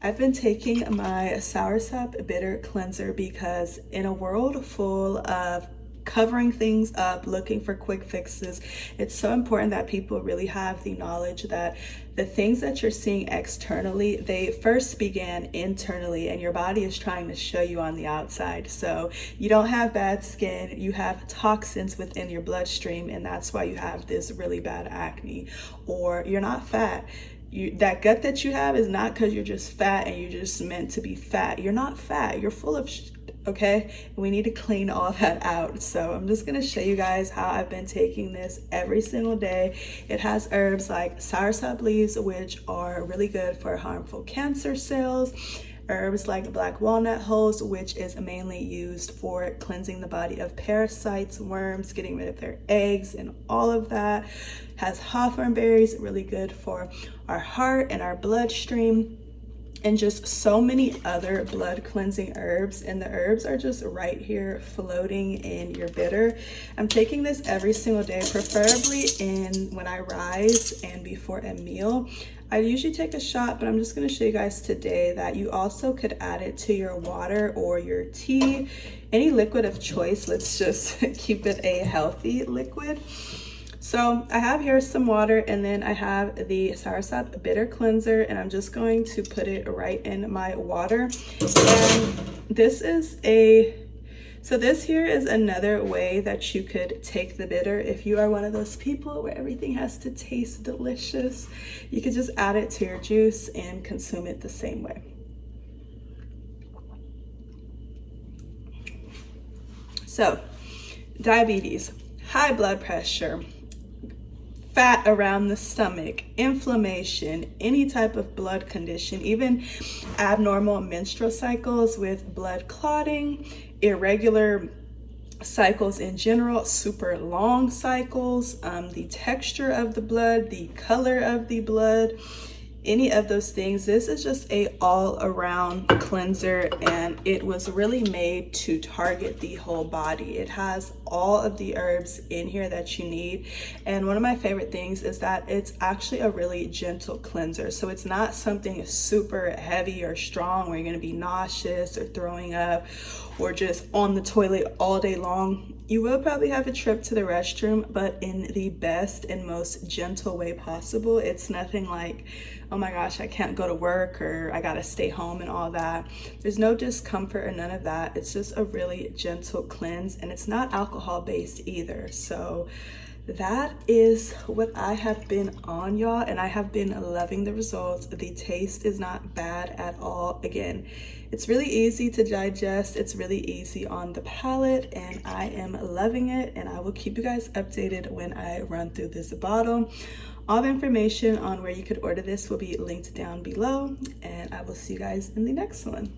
I've been taking my soursop bitter cleanser because in a world full of covering things up, looking for quick fixes, it's so important that people really have the knowledge that the things that you're seeing externally, they first began internally, and your body is trying to show you on the outside. So you don't have bad skin, you have toxins within your bloodstream, and that's why you have this really bad acne. Or you're not fat. That gut that you have is not because you're just fat and you're just meant to be fat. You're not fat, you're full of okay? And we need to clean all that out. So I'm just gonna show you guys how I've been taking this every single day. It has herbs like soursop leaves, which are really good for harmful cancer cells. Herbs like black walnut hulls, which is mainly used for cleansing the body of parasites, worms, getting rid of their eggs and all of that. Has hawthorn berries, really good for our heart and our bloodstream, and just so many other blood cleansing herbs. And the herbs are just right here floating in your bitter. I'm taking this every single day, preferably when I rise and before a meal. I usually take a shot, but I'm just gonna show you guys today that you also could add it to your water or your tea, any liquid of choice. Let's just keep it a healthy liquid. So I have here some water, and then I have the soursop bitter cleanser, and I'm just going to put it right in my water. And this here is another way that you could take the bitter. If you are one of those people where everything has to taste delicious, you could just add it to your juice and consume it the same way. So, diabetes, high blood pressure, fat around the stomach, inflammation, any type of blood condition, even abnormal menstrual cycles with blood clotting, irregular cycles in general, super long cycles, the texture of the blood, the color of the blood, any of those things. This is just a all-around cleanser, and it was really made to target the whole body. It has all of the herbs in here that you need, and one of my favorite things is that it's actually a really gentle cleanser. So it's not something super heavy or strong where you're going to be nauseous or throwing up or just on the toilet all day long. You will probably have a trip to the restroom, but in the best and most gentle way possible. It's nothing like, oh my gosh, I can't go to work or I gotta stay home and all that. There's no discomfort or none of that. It's just a really gentle cleanse, and it's not alcohol based either. So that is what I have been on, y'all, and I have been loving the results. The taste is not bad at all. Again, it's really easy to digest, it's really easy on the palate, and I am loving it, and I will keep you guys updated when I run through this bottle. All the information on where you could order this will be linked down below, and I will see you guys in the next one.